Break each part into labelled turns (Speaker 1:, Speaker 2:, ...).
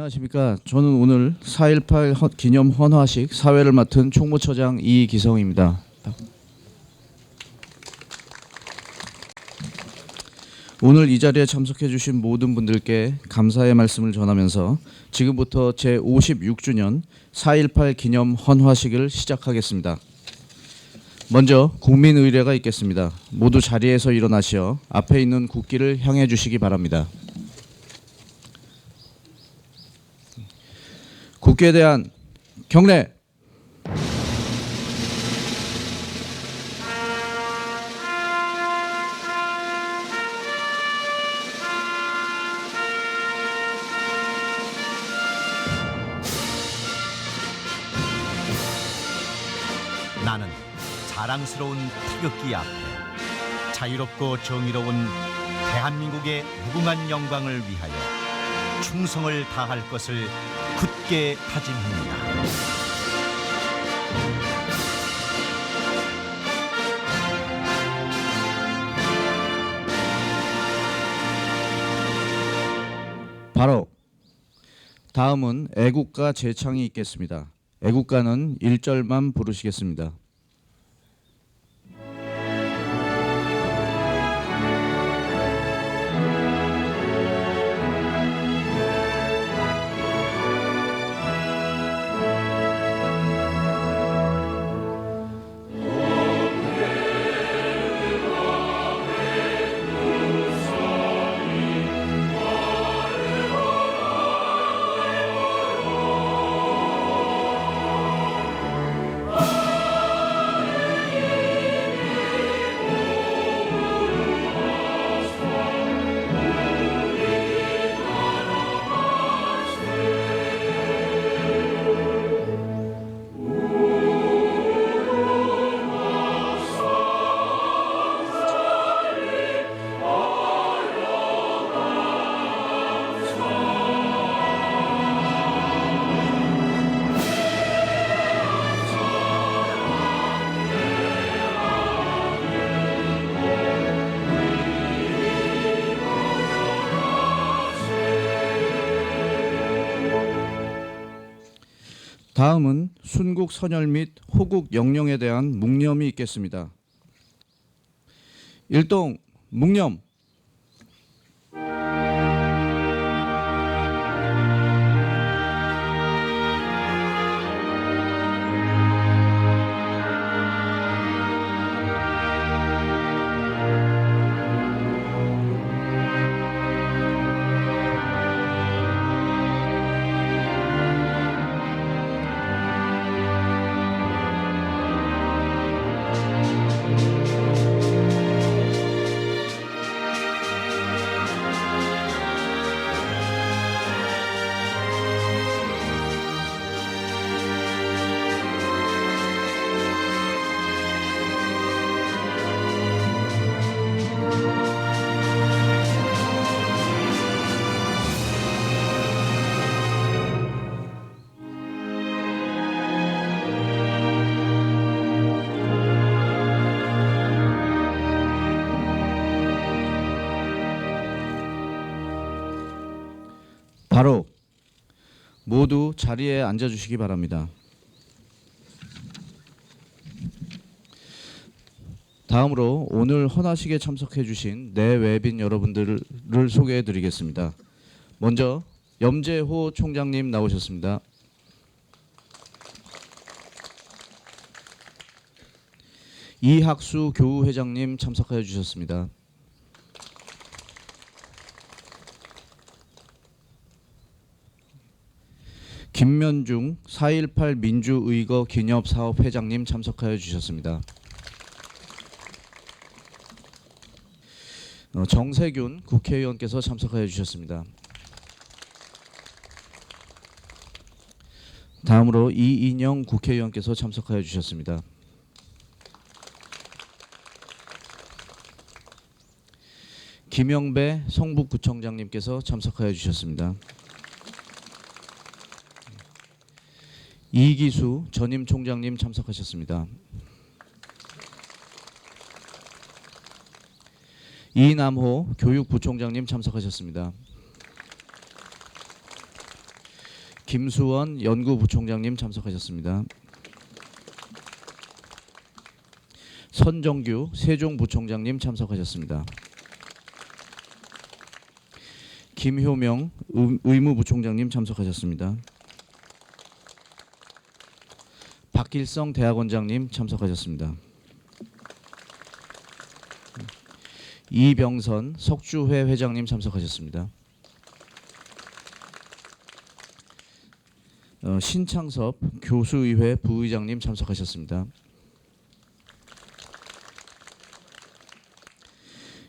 Speaker 1: 안녕하십니까. 저는 오늘 4.18 기념 헌화식 사회를 맡은 총무처장 이기성입니다. 오늘 이 자리에 참석해 주신 모든 분들께 감사의 말씀을 전하면서 지금부터 제56주년 4.18 기념 헌화식을 시작하겠습니다. 먼저 국민의례가 있겠습니다. 모두 자리에서 일어나시어 앞에 있는 국기를 향해 주시기 바랍니다. 국기에 대한 경례.
Speaker 2: 나는 자랑스러운 태극기 앞에 자유롭고 정의로운 대한민국의 무궁한 영광을 위하여 충성을 다할 것을 굳게 다짐합니다.
Speaker 1: 바로 다음은 애국가 재창이 있겠습니다. 애국가는 1절만 부르시겠습니다. 다음은 순국 선열 및 호국 영령에 대한 묵념이 있겠습니다. 일동 묵념. 바로 모두 자리에 앉아주시기 바랍니다. 다음으로 오늘 헌화식에 참석해 주신 내외빈 여러분들을 소개해 드리겠습니다. 먼저 염재호 총장님 나오셨습니다. 이학수 교우회장님 참석해 주셨습니다. 김면중 4.18 민주의거 기념사업 회장님 참석하여 주셨습니다. 정세균 국회의원께서 참석하여 주셨습니다. 다음으로 이인영 국회의원께서 참석하여 주셨습니다. 김영배 성북구청장님께서 참석하여 주셨습니다. 이기수 전임 총장님 참석하셨습니다. 이남호 교육부총장님 참석하셨습니다. 김수원 연구부총장님 참석하셨습니다. 선정규 세종부총장님 참석하셨습니다. 김효명 의무부총장님 참석하셨습니다. 박길성 대학원장님 참석하셨습니다. 이병선 석주회 회장님 참석하셨습니다. 신창섭 교수의회 부의장님 참석하셨습니다.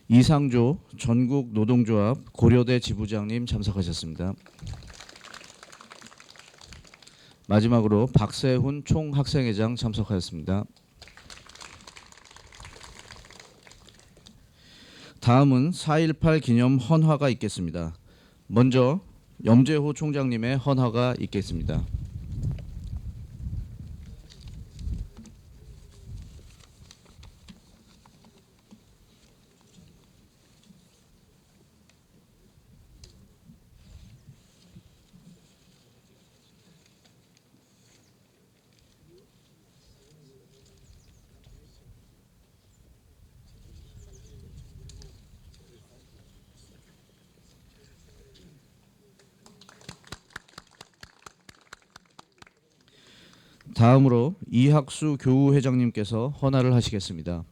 Speaker 1: 이상조 전국노동조합 고려대 지부장님 참석하셨습니다. 마지막으로 박세훈 총학생회장 참석하였습니다. 다음은 4.18 기념 헌화가 있겠습니다. 먼저 염재호 총장님의 헌화가 있겠습니다. 다음으로 이학수 교우회장님께서 헌화를 하시겠습니다.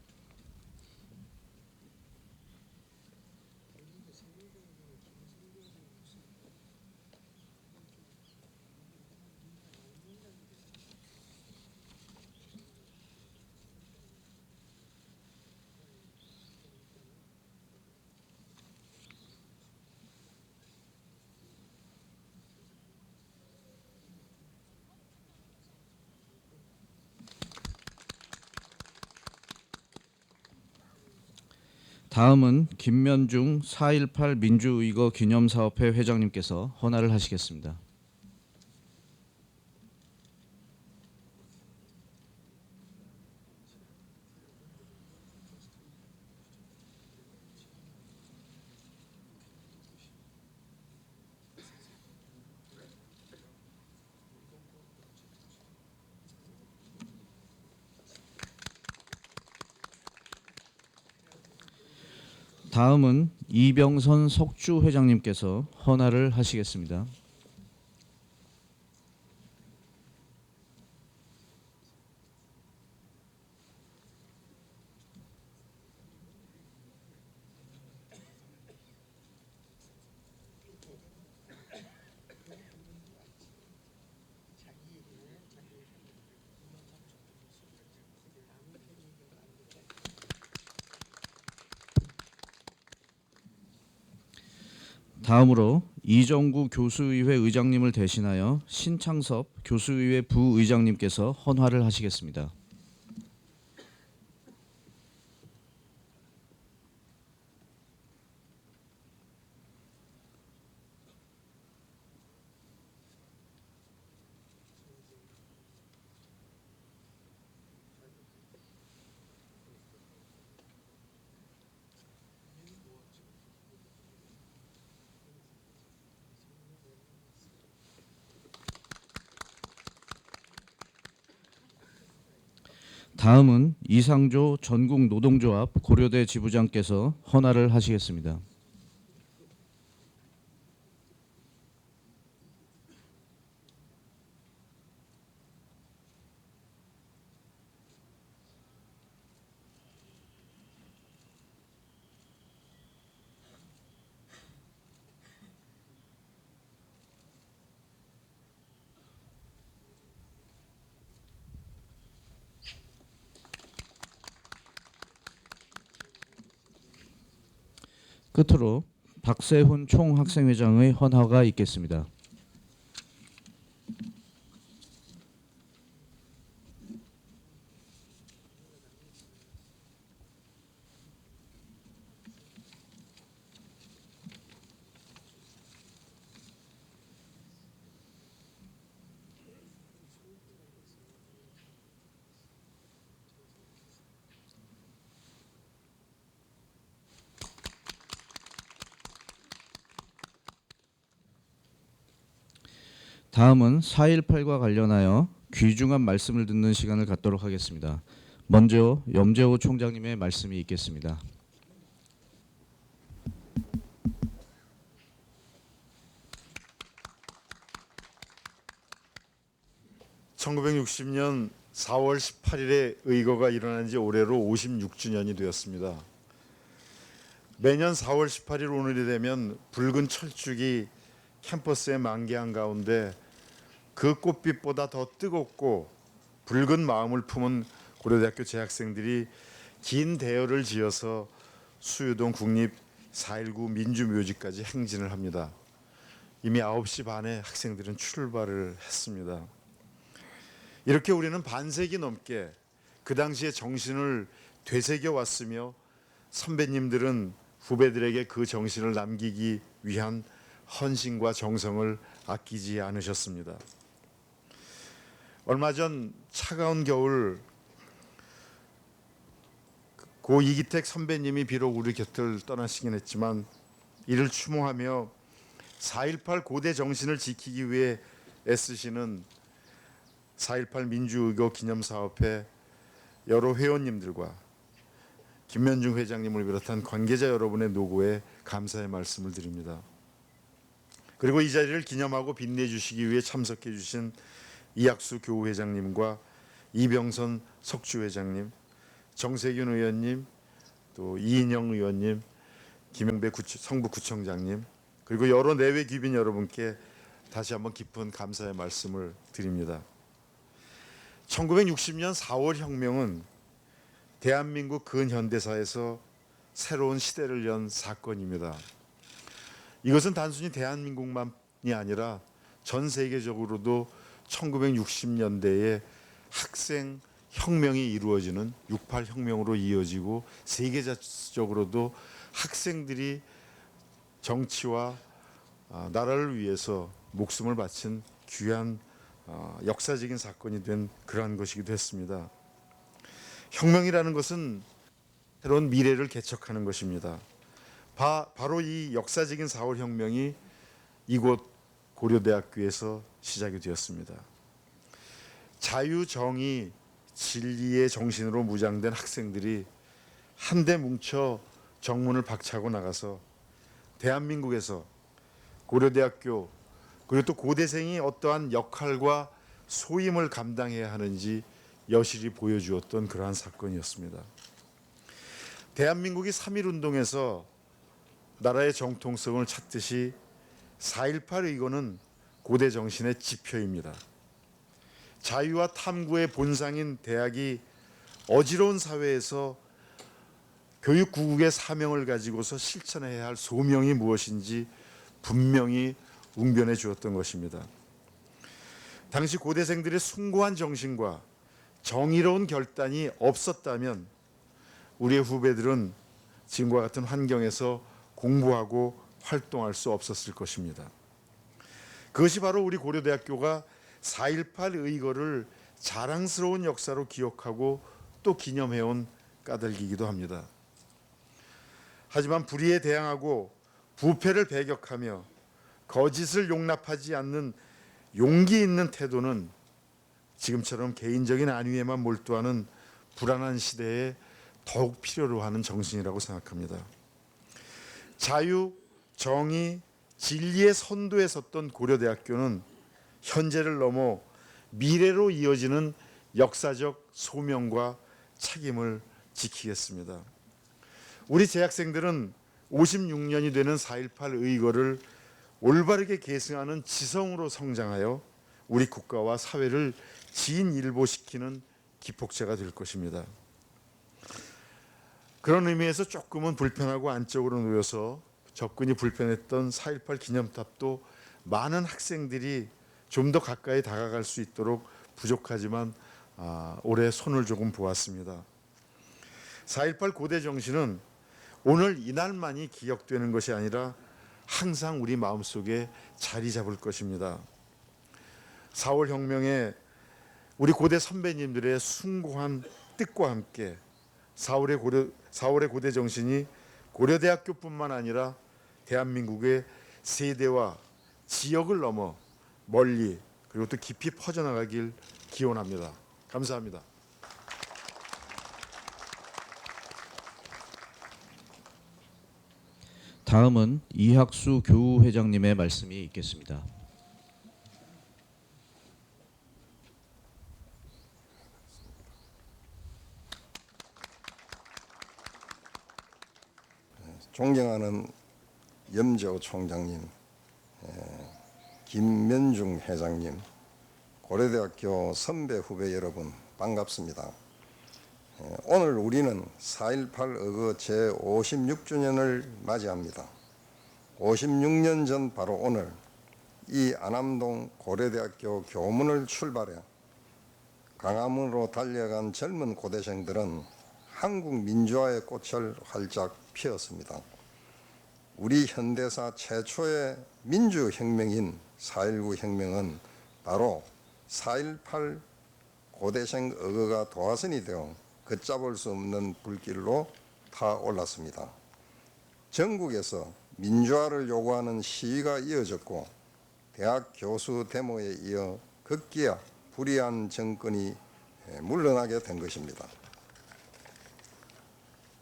Speaker 1: 다음은 김면중 4.18 민주의거 기념사업회 회장님께서 헌화를 하시겠습니다. 다음은 이병선 석주 회장님께서 헌화를 하시겠습니다. 다음으로 이정구 교수의회 의장님을 대신하여 신창섭 교수의회 부의장님께서 헌화를 하시겠습니다. 다음은 이상조 전국노동조합 고려대 지부장께서 헌화를 하시겠습니다. 끝으로 박세훈 총학생회장의 헌화가 있겠습니다. 다음은 4.18과 관련하여 귀중한 말씀을 듣는 시간을 갖도록 하겠습니다. 먼저 염재호 총장님의 말씀이 있겠습니다.
Speaker 3: 1960년 4월 18일에 의거가 일어난 지 올해로 56주년이 되었습니다. 매년 4월 18일 오늘이 되면 붉은 철쭉이 캠퍼스에 만개한 가운데 그 꽃빛보다 더 뜨겁고 붉은 마음을 품은 고려대학교 재학생들이 긴 대열을 지어서 수유동 국립 4.19 민주묘지까지 행진을 합니다. 이미 9시 반에 학생들은 출발을 했습니다. 이렇게 우리는 반세기 넘게 그 당시의 정신을 되새겨 왔으며 선배님들은 후배들에게 그 정신을 남기기 위한 헌신과 정성을 아끼지 않으셨습니다. 얼마 전 차가운 겨울 고 이기택 선배님이 비록 우리 곁을 떠나시긴 했지만 이를 추모하며 4.18 고대 정신을 지키기 위해 애쓰시는 4.18 민주의거 기념사업회 여러 회원님들과 김면중 회장님을 비롯한 관계자 여러분의 노고에 감사의 말씀을 드립니다. 그리고 이 자리를 기념하고 빛내주시기 위해 참석해 주신 이학수 교우회장님과 이병선 석주회장님, 정세균 의원님, 또 이인영 의원님, 김영배 성북구청장님, 그리고 여러 내외 귀빈 여러분께 다시 한번 깊은 감사의 말씀을 드립니다. 1960년 4월 혁명은 대한민국 근현대사에서 새로운 시대를 연 사건입니다. 이것은 단순히 대한민국만이 아니라 전 세계적으로도 1960년대에 학생 혁명이 이루어지는 68 혁명으로 이어지고 세계적으로도 학생들이 정치와 나라를 위해서 목숨을 바친 귀한 역사적인 사건이 된 그러한 것이기도 했습니다. 혁명이라는 것은 새로운 미래를 개척하는 것입니다. 바로 이 역사적인 4월 혁명이 이곳 고려대학교에서 시작이 되었습니다. 자유, 정의, 진리의 정신으로 무장된 학생들이 한데 뭉쳐 정문을 박차고 나가서 대한민국에서 고려대학교 그리고 또 고대생이 어떠한 역할과 소임을 감당해야 하는지 여실히 보여주었던 그러한 사건이었습니다. 대한민국이 3.1운동에서 나라의 정통성을 찾듯이 4.18 의거는 고대 정신의 지표입니다. 자유와 탐구의 본상인 대학이 어지러운 사회에서 교육구국의 사명을 가지고서 실천해야 할 소명이 무엇인지 분명히 웅변해 주었던 것입니다. 당시 고대생들의 숭고한 정신과 정의로운 결단이 없었다면 우리의 후배들은 지금과 같은 환경에서 공부하고 활동할 수 없었을 것입니다. 그것이 바로 우리 고려대학교가 4.18 의거를 자랑스러운 역사로 기억하고 또 기념해온 까닭이기도 합니다. 하지만 불의에 대항하고 부패를 배격하며 거짓을 용납하지 않는 용기 있는 태도는 지금처럼 개인적인 안위에만 몰두하는 불안한 시대에 더욱 필요로 하는 정신이라고 생각합니다. 자유, 정의, 진리의 선도에 섰던 고려대학교는 현재를 넘어 미래로 이어지는 역사적 소명과 책임을 지키겠습니다. 우리 재학생들은 56년이 되는 4.18 의거를 올바르게 계승하는 지성으로 성장하여 우리 국가와 사회를 진일보시키는 기폭제가 될 것입니다. 그런 의미에서 조금은 불편하고 안쪽으로 놓여서 접근이 불편했던 4.18 기념탑도 많은 학생들이 좀 더 가까이 다가갈 수 있도록 부족하지만 올해 손을 조금 보았습니다. 4.18 고대 정신은 오늘 이날만이 기억되는 것이 아니라 항상 우리 마음속에 자리 잡을 것입니다. 4월 혁명에 우리 고대 선배님들의 숭고한 뜻과 함께 4월의 고대 정신이 고려대학교뿐만 아니라 대한민국의 세대와 지역을 넘어 멀리 그리고 또 깊이 퍼져나가길 기원합니다. 감사합니다.
Speaker 1: 다음은 이학수 교우회장님의 말씀이 있겠습니다.
Speaker 4: 존경하는 염재호 총장님, 김면중 회장님, 고려대학교 선배 후배 여러분 반갑습니다. 오늘 우리는 4.18 의거 제56주년을 맞이합니다. 56년 전 바로 오늘 이 안암동 고려대학교 교문을 출발해 강화문으로 달려간 젊은 고대생들은 한국 민주화의 꽃을 활짝 피웠습니다. 우리 현대사 최초의 민주혁명인 4.19 혁명은 바로 4.18 고대생 의거가 도화선이 되어 걷잡을 수 없는 불길로 타올랐습니다. 전국에서 민주화를 요구하는 시위가 이어졌고 대학 교수 데모에 이어 극기야 불의한 정권이 물러나게 된 것입니다.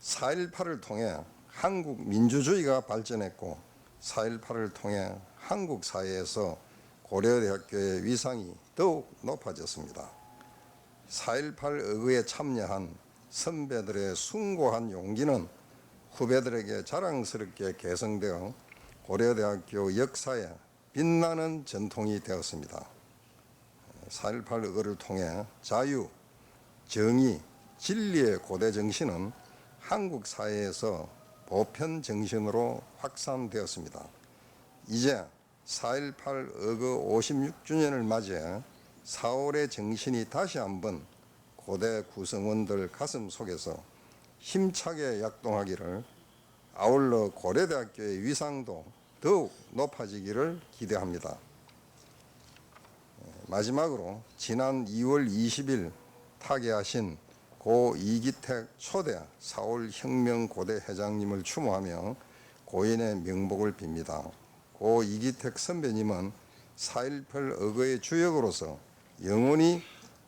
Speaker 4: 4.18을 통해 한국 민주주의가 발전했고 4.18을 통해 한국 사회에서 고려대학교의 위상이 더욱 높아졌습니다. 4.18 의거에 참여한 선배들의 숭고한 용기는 후배들에게 자랑스럽게 계승되어 고려대학교 역사에 빛나는 전통이 되었습니다. 4.18 의거를 통해 자유, 정의, 진리의 고대 정신은 한국 사회에서 보편 정신으로 확산되었습니다. 이제 4.18 의거 56주년을 맞이해 4월의 정신이 다시 한번 고대 구성원들 가슴 속에서 힘차게 약동하기를, 아울러 고려대학교의 위상도 더욱 높아지기를 기대합니다. 마지막으로 지난 2월 20일 타계하신 고 이기택 초대 4.월 혁명 고대 회장님을 추모하며 고인의 명복을 빕니다. 고 이기택 선배님은 4.18 의거의 주역으로서 영원히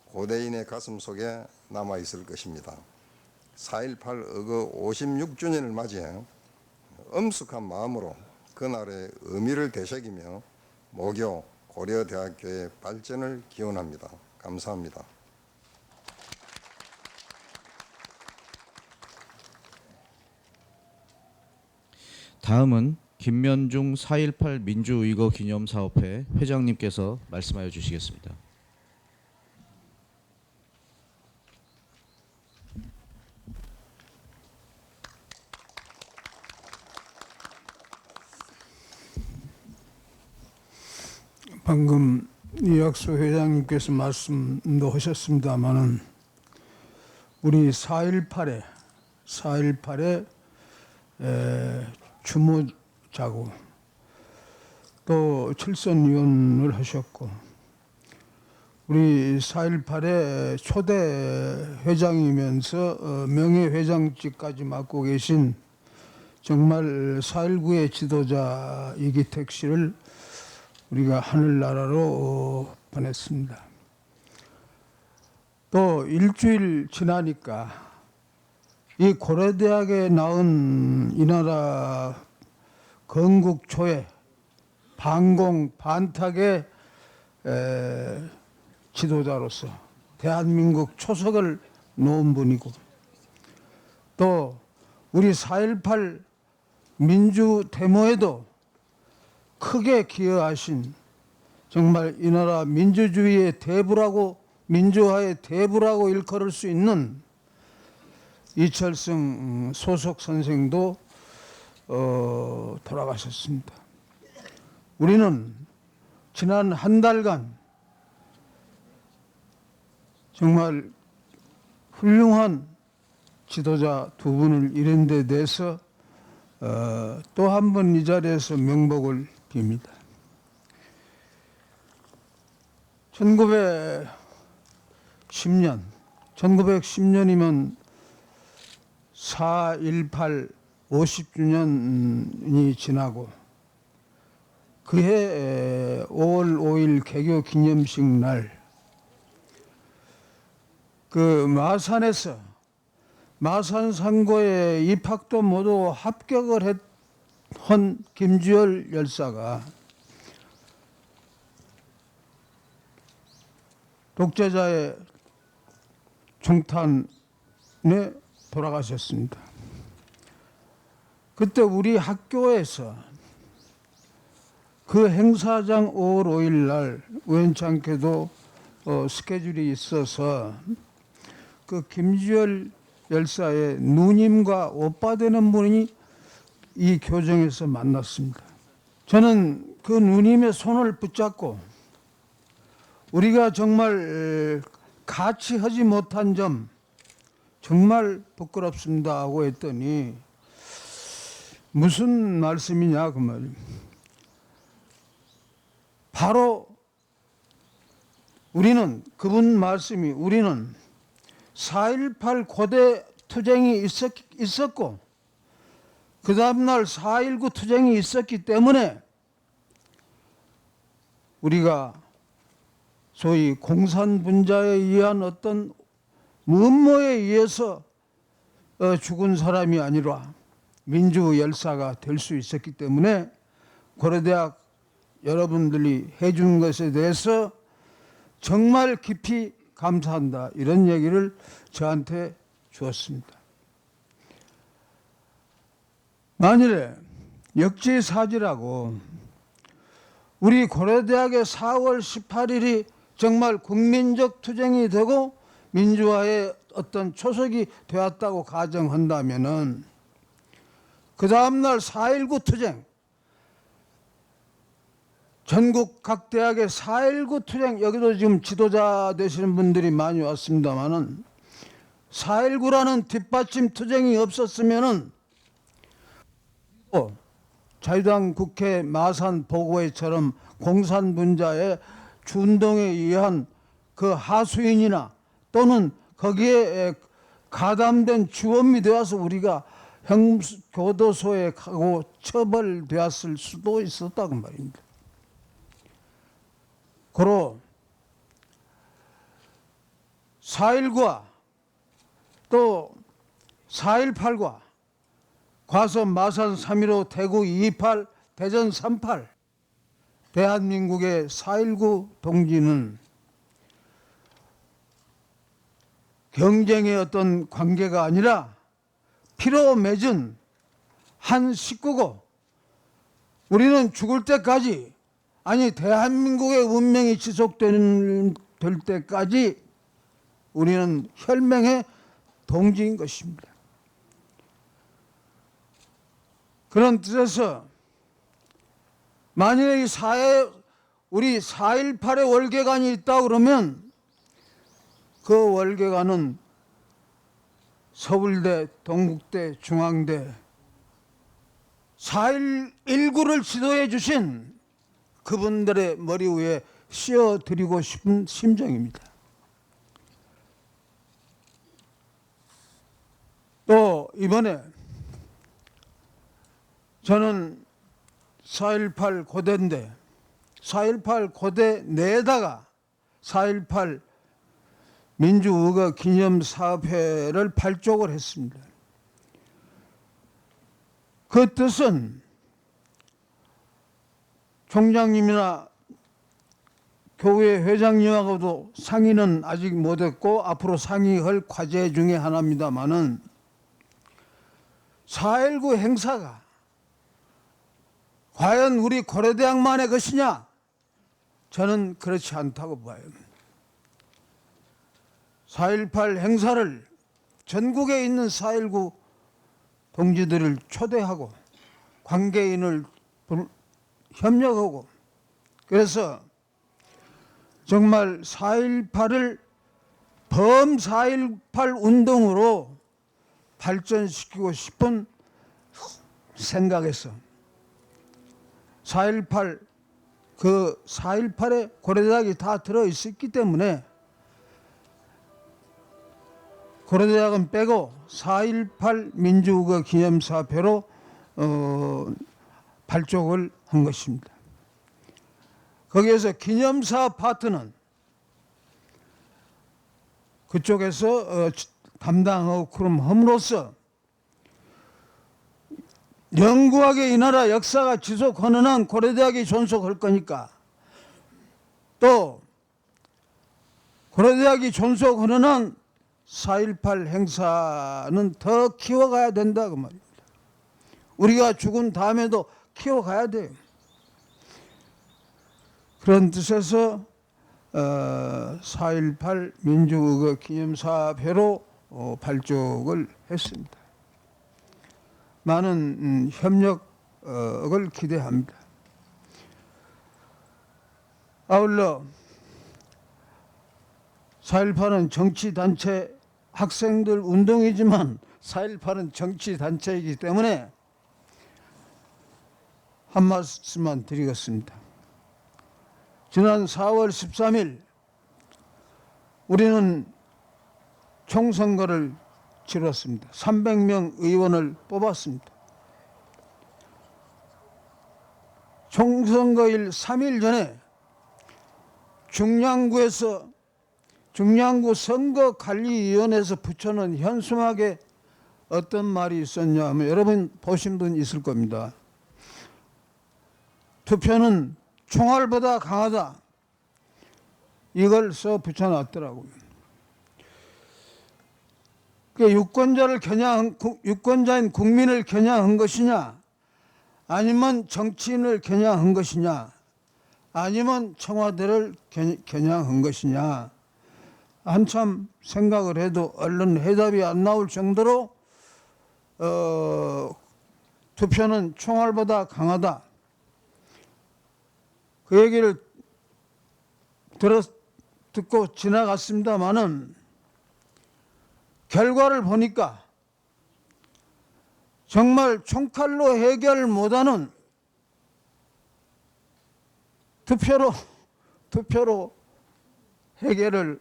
Speaker 4: 고대인의 가슴 속에 남아있을 것입니다. 4.18 의거 56주년을 맞이해 엄숙한 마음으로 그날의 의미를 되새기며 모교 고려대학교의 발전을 기원합니다. 감사합니다.
Speaker 1: 다음은 김면중 4.18 민주의거 기념사업회 회장님께서 말씀하여 주시겠습니다.
Speaker 5: 방금 이학수 회장님께서 말씀도 하셨습니다마는 우리 4.18에 추모자고 또 칠선위원을 하셨고 우리 4.18의 초대 회장이면서 명예회장직까지 맡고 계신 정말 4.19의 지도자 이기택 씨를 우리가 하늘나라로 보냈습니다. 또 일주일 지나니까 이 고려대학에 나온 이 나라 건국 초의 반공 반탁의 지도자로서 대한민국 초석을 놓은 분이고 또 우리 4.18 민주 데모에도 크게 기여하신 정말 이 나라 민주주의의 대부라고 민주화의 대부라고 일컬을 수 있는 이철성 소속 선생도 돌아가셨습니다. 우리는 지난 한 달간 정말 훌륭한 지도자 두 분을 잃은 데 대해서 또 한 번 이 자리에서 명복을 빕니다. 1910년이면 4.18 50주년이 지나고 그해 5월 5일 개교 기념식 날 그 마산에서 마산 상고에 입학도 모두 합격을 한 김주열 열사가 독재자의 중탄에 돌아가셨습니다. 그때 우리 학교에서 그 행사장 5월 5일 날 우연찮게도 스케줄이 있어서 그 김주열 열사의 누님과 오빠 되는 분이 이 교정에서 만났습니다. 저는 그 누님의 손을 붙잡고 우리가 정말 같이 하지 못한 점 정말 부끄럽습니다 하고 했더니 무슨 말씀이냐 그 말입니다. 바로 그분 말씀이 우리는 4.18 고대 투쟁이 있었고 그 다음날 4.19 투쟁이 있었기 때문에 우리가 소위 공산분자에 의한 어떤 무음모에 의해서 죽은 사람이 아니라 민주 열사가 될 수 있었기 때문에 고려대학 여러분들이 해준 것에 대해서 정말 깊이 감사한다 이런 얘기를 저한테 주었습니다. 만일에 역지사지라고 우리 고려대학의 4월 18일이 정말 국민적 투쟁이 되고 민주화의 어떤 초석이 되었다고 가정한다면은 그 다음날 4.19 투쟁 전국 각 대학의 4.19 투쟁 여기도 지금 지도자 되시는 분들이 많이 왔습니다만은 4.19라는 뒷받침 투쟁이 없었으면은 자유당 국회 마산 보고회처럼 공산분자의 준동에 의한 그 하수인이나 또는 거기에 가담된 주범이 되어서 우리가 교도소에 가고 처벌되었을 수도 있었다고 말입니다. 고로 4.19와 또 4.18과 과서 마산 3.15 대구 2.28 대전 3.8 대한민국의 4.19 동지는 경쟁의 어떤 관계가 아니라 피로 맺은 한 식구고 우리는 죽을 때까지 아니 대한민국의 운명이 지속될 때까지 우리는 혈맹의 동지인 것입니다. 그런 뜻에서 만일에 우리 4.18의 월계관이 있다 그러면 그 월계관은 서울대, 동국대, 중앙대 4.19를 지도해 주신 그분들의 머리 위에 씌워드리고 싶은 심정입니다. 또 이번에 저는 4.18 고대인데 4.18 고대 내에다가 4.18 민주의거 기념사업회를 발족을 했습니다. 그 뜻은 총장님이나 교회 회장님하고도 상의는 아직 못했고 앞으로 상의할 과제 중에 하나입니다마는 4.19 행사가 과연 우리 고려대학만의 것이냐? 저는 그렇지 않다고 봐요. 4.18 행사를 전국에 있는 4.19 동지들을 초대하고 관계인을 협력하고 그래서 정말 4.18을 범 4.18 운동으로 발전시키고 싶은 생각에서 4.18 그 4.18에 고려대학이 다 들어있었기 때문에 고려대학은 빼고 4.18 민주의거 기념사업회로 발족을 한 것입니다. 거기에서 기념사 파트는 그쪽에서 담당하고 그럼 함으로써 영구하게 이 나라 역사가 지속하는 한 고려대학이 존속할 거니까, 또 고려대학이 존속하는 한 4.18 행사는 더 키워가야 된다 그 말입니다. 우리가 죽은 다음에도 키워가야 돼요. 그런 뜻에서 4.18 민주의거 기념사회로 발족을 했습니다. 많은 협력을 기대합니다. 아울러 4.18은 정치단체, 학생들 운동이지만 4.18은 정치단체이기 때문에 한 말씀만 드리겠습니다. 지난 4월 13일 우리는 총선거를 치렀습니다. 300명 의원을 뽑았습니다. 총선거일 3일 전에 중량구 선거관리위원회에서 붙여놓은 현수막에 어떤 말이 있었냐 하면 여러분 보신 분 있을 겁니다. 투표는 총알보다 강하다. 이걸 써 붙여놨더라고요. 유권자인 국민을 겨냥한 것이냐, 아니면 정치인을 겨냥한 것이냐, 아니면 청와대를 겨냥한 것이냐, 한참 생각을 해도 얼른 해답이 안 나올 정도로 투표는 총알보다 강하다. 그 얘기를 듣고 지나갔습니다마는 결과를 보니까 정말 총칼로 해결 못하는 투표로 해결을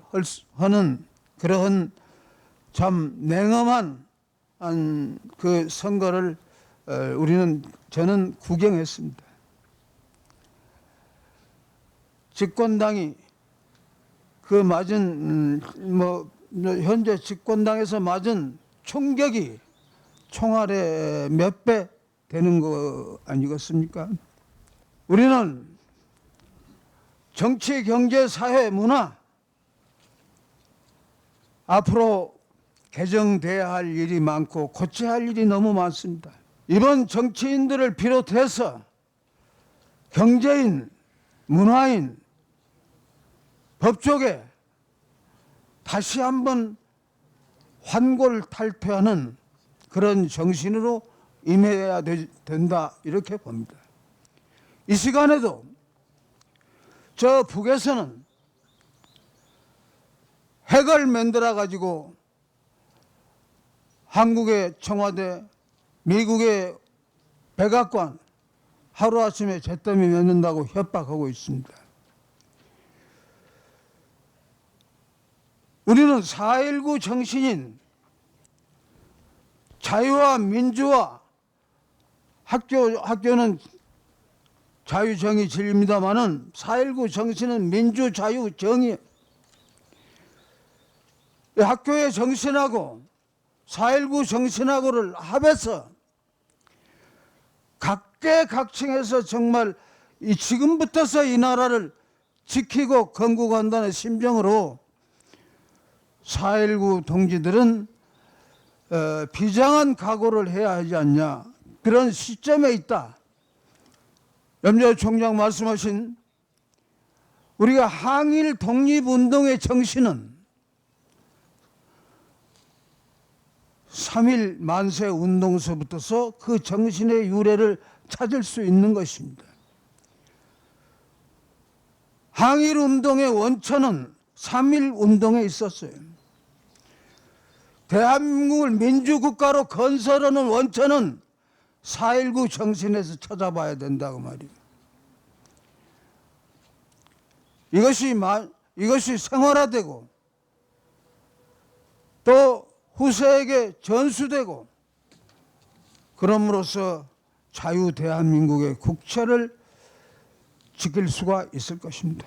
Speaker 5: 하는 그러한 참 냉엄한 그 선거를 저는 구경했습니다. 집권당이 그 맞은 현재 집권당에서 맞은 총격이 총알의 몇 배 되는 거 아니겠습니까? 우리는 정치, 경제, 사회, 문화 앞으로 개정돼야 할 일이 많고 고쳐야 할 일이 너무 많습니다. 이번 정치인들을 비롯해서 경제인, 문화인, 법조계 다시 한번 환골탈퇴하는 그런 정신으로 임해야 된다 이렇게 봅니다. 이 시간에도 저 북에서는 핵을 만들어 가지고 한국의 청와대, 미국의 백악관 하루아침에 잿더미 맺는다고 협박하고 있습니다. 우리는 4.19 정신인 자유와 민주와 학교는 자유, 정의, 진리입니다마는 4.19 정신은 민주, 자유, 정의. 학교의 정신하고 4.19 정신하고를 합해서 각계각층에서 정말 지금부터서 이 나라를 지키고 건국한다는 심정으로 4.19 동지들은 비장한 각오를 해야 하지 않냐, 그런 시점에 있다. 염재 총장 말씀하신 우리가 항일 독립운동의 정신은 3.1 만세 운동서부터서 그 정신의 유래를 찾을 수 있는 것입니다. 항일 운동의 원천은 3.1 운동에 있었어요. 대한민국을 민주국가로 건설하는 원천은 4.19 정신에서 찾아봐야 된다고 말이에요. 이것이 생활화되고 또 후세에게 전수되고 그럼으로써 자유 대한민국의 국채를 지킬 수가 있을 것입니다.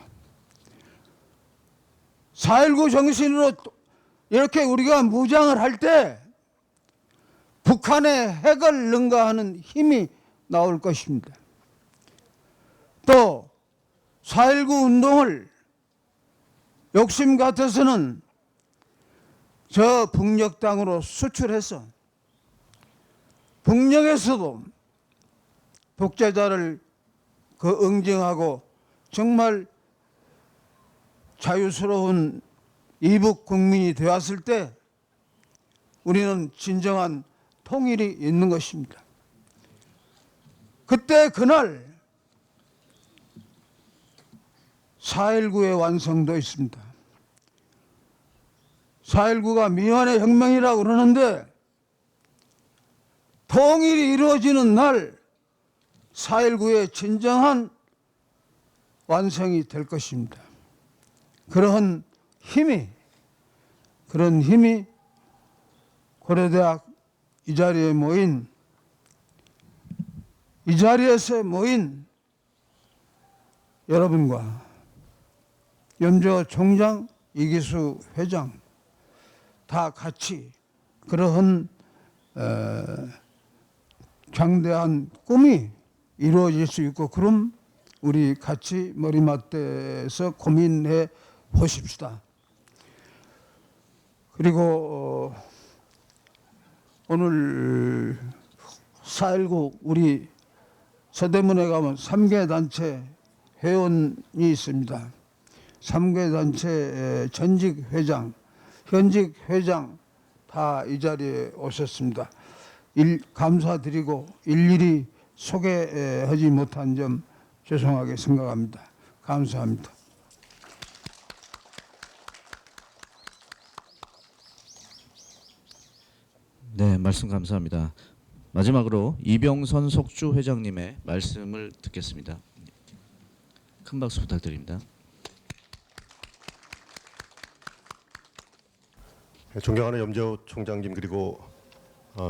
Speaker 5: 4.19 정신으로 이렇게 우리가 무장을 할 때 북한의 핵을 능가하는 힘이 나올 것입니다. 또 4.19 운동을 욕심 같아서는 저 북녘 땅으로 수출해서 북녘에서도 독재자를 응징하고 정말 자유스러운 이북 국민이 되었을 때 우리는 진정한 통일이 있는 것입니다. 그때 그날 4.19의 완성도 있습니다. 4.19가 미완의 혁명이라고 그러는데 통일이 이루어지는 날 4.19의 진정한 완성이 될 것입니다. 그런 힘이 고려대학 이 자리에서 모인 여러분과 염조 총장, 이기수 회장 다 같이 그러한 장대한 꿈이 이루어질 수 있고, 그럼 우리 같이 머리맡에서 고민해 보십시다. 그리고 오늘 4.19 우리 서대문에 가면 3개 단체 회원이 있습니다. 3개 단체 전직 회장, 현직 회장 다 이 자리에 오셨습니다. 감사드리고 일일이 소개하지 못한 점 죄송하게 생각합니다. 감사합니다.
Speaker 1: 네, 말씀 감사합니다. 마지막으로 이병선 속주 회장님의 말씀을 듣겠습니다. 큰 박수 부탁드립니다.
Speaker 6: 존경하는 염재호 총장님, 그리고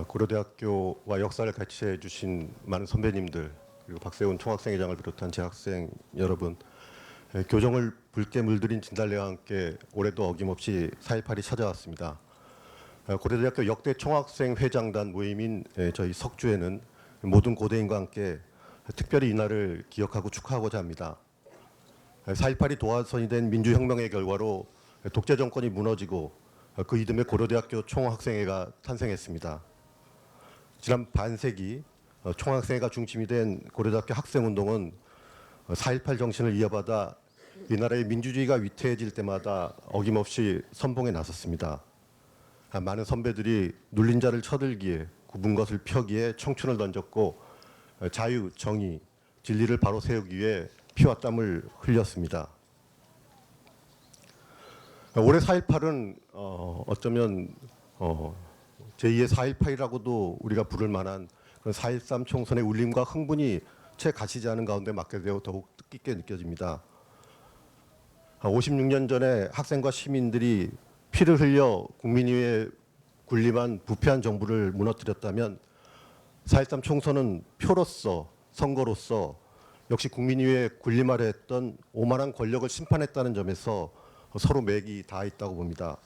Speaker 6: 고려대학교와 역사를 같이 해주신 많은 선배님들, 그리고 박세훈 총학생회장을 비롯한 재학생 여러분, 교정을 붉게 물들인 진달래와 함께 올해도 어김없이 4.18이 찾아왔습니다. 고려대학교 역대 총학생 회장단 모임인 저희 석주에는 모든 고대인과 함께 특별히 이날을 기억하고 축하하고자 합니다. 4.18이 도화선이 된 민주혁명의 결과로 독재 정권이 무너지고 그 이듬해 고려대학교 총학생회가 탄생했습니다. 지난 반세기 총학생회가 중심이 된 고려대학교 학생운동은 4.18 정신을 이어받아 이 나라의 민주주의가 위태해질 때마다 어김없이 선봉에 나섰습니다. 많은 선배들이 눌린 자를 쳐들기에, 굽은 것을 펴기에 청춘을 던졌고 자유, 정의, 진리를 바로 세우기 위해 피와 땀을 흘렸습니다. 올해 4.18은 어쩌면 제2의 4.18이라고도 우리가 부를 만한 그런 4.13 총선의 울림과 흥분이 채 가시지 않은 가운데 맞게 되어 더욱 뜻깊게 느껴집니다. 56년 전에 학생과 시민들이 피를 흘려 국민위에 군림한 부패한 정부를 무너뜨렸다면 4.13 총선은 표로서, 선거로서 역시 국민위에 군림하려 했던 오만한 권력을 심판했다는 점에서 서로 맥이 다 있다고 봅니다.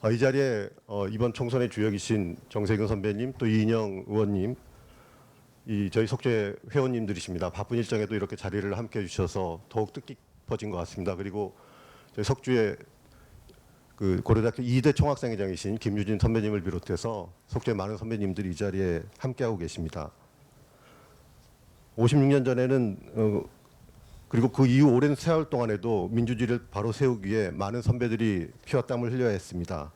Speaker 6: 이 자리에 이번 총선의 주역이신 정세균 선배님, 또 이인영 의원님, 저희 석주의 회원님들이십니다. 바쁜 일정에도 이렇게 자리를 함께 해주셔서 더욱 뜻깊어진 것 같습니다. 그리고 저희 석주의 고려대학교 2대 총학생회장이신 김유진 선배님을 비롯해서 석주의 많은 선배님들이 이 자리에 함께하고 계십니다. 56년 전에는 그리고 그 이후 오랜 세월 동안에도 민주주의를 바로 세우기 위해 많은 선배들이 피와 땀을 흘려야 했습니다.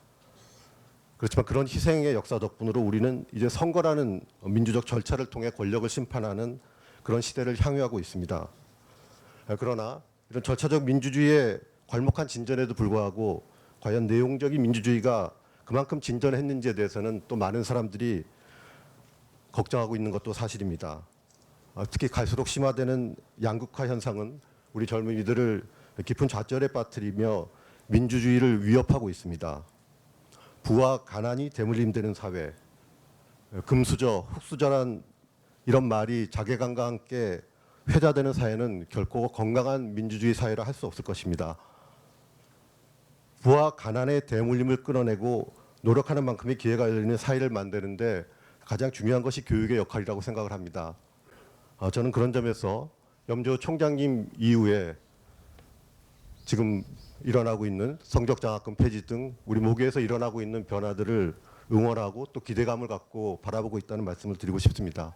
Speaker 6: 그렇지만 그런 희생의 역사 덕분으로 우리는 이제 선거라는 민주적 절차를 통해 권력을 심판하는 그런 시대를 향유하고 있습니다. 그러나 이런 절차적 민주주의의 괄목한 진전에도 불구하고 과연 내용적인 민주주의가 그만큼 진전했는지에 대해서는 또 많은 사람들이 걱정하고 있는 것도 사실입니다. 특히 갈수록 심화되는 양극화 현상은 우리 젊은이들을 깊은 좌절에 빠뜨리며 민주주의를 위협하고 있습니다. 부와 가난이 대물림되는 사회, 금수저, 흑수저란 이런 말이 자괴감과 함께 회자되는 사회는 결코 건강한 민주주의 사회라 할 수 없을 것입니다. 부와 가난의 대물림을 끊어내고 노력하는 만큼의 기회가 열리는 사회를 만드는데 가장 중요한 것이 교육의 역할이라고 생각을 합니다. 저는 그런 점에서 염조 총장님 이후에 지금 일어나고 있는 성적장학금 폐지 등 우리 모교에서 일어나고 있는 변화들을 응원하고 또 기대감을 갖고 바라보고 있다는 말씀을 드리고 싶습니다.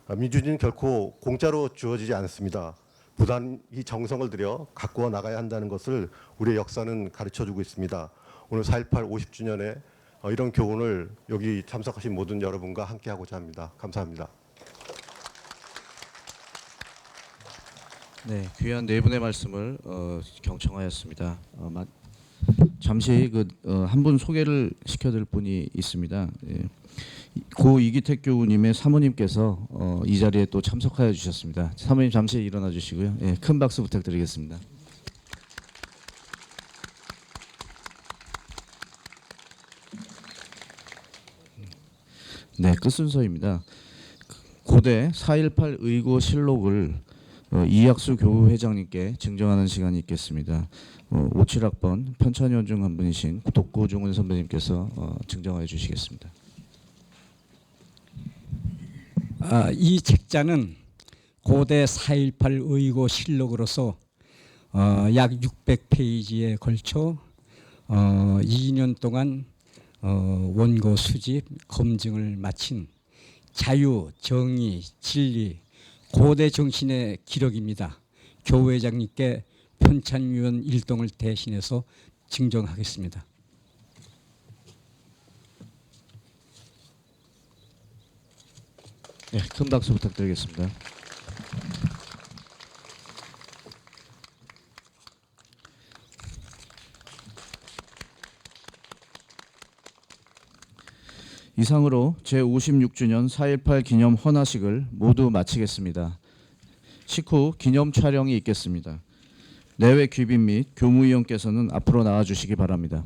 Speaker 6: 민주주의는 결코 공짜로 주어지지 않습니다. 부단히 정성을 들여 가꾸어 나가야 한다는 것을 우리의 역사는 가르쳐주고 있습니다. 오늘 4.18 50주년에 이런 교훈을 여기 참석하신 모든 여러분과 함께하고자 합니다. 감사합니다.
Speaker 1: 네, 귀한 네 분의 말씀을 경청하였습니다. 잠시 한 분 소개를 시켜드릴 분이 있습니다. 예. 고 이기택 교우님의 사모님께서 이 자리에 또 참석하여 주셨습니다. 사모님 잠시 일어나 주시고요. 예, 큰 박수 부탁드리겠습니다. 네, 끝 순서입니다. 고대 4.18 의고 실록을 이학수 교우회장님께 증정하는 시간이 있겠습니다. 57학번 편찬위원 중 한 분이신 독고종은 선배님께서 증정해 주시겠습니다.
Speaker 7: 이 책자는 고대 4.18 의고 실록으로서 약 600페이지에 걸쳐 2년 동안 원고 수집 검증을 마친 자유, 정의, 진리, 고대 정신의 기록입니다. 교회장님께 편찬위원 일동을 대신해서 증정하겠습니다.
Speaker 1: 네, 큰 박수 부탁드리겠습니다. 이상으로 제56주년 4.18 기념 헌화식을 모두 마치겠습니다. 식후 기념 촬영이 있겠습니다. 내외 귀빈 및 교무위원께서는 앞으로 나와주시기 바랍니다.